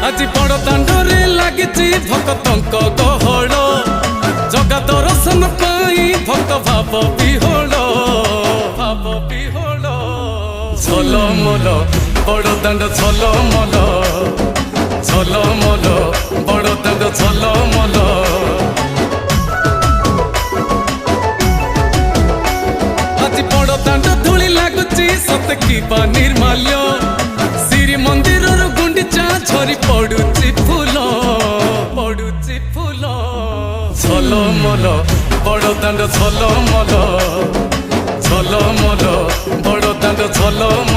आज बड़ दांडरे लागिची भक्तंक गहळ जगा दर्शन पाई भक्त भाव विहोल झलमल बड़ दांड झलमल झलमल बड़ दांड झलमल आज बड़ दांड धूली लागुची सत कि निर्माल्य श्री मंदिर गुंडीचा झरी पड़ुची फूल झलमल बड़ दांड झलमल झलमल बड़ दांड झलमल।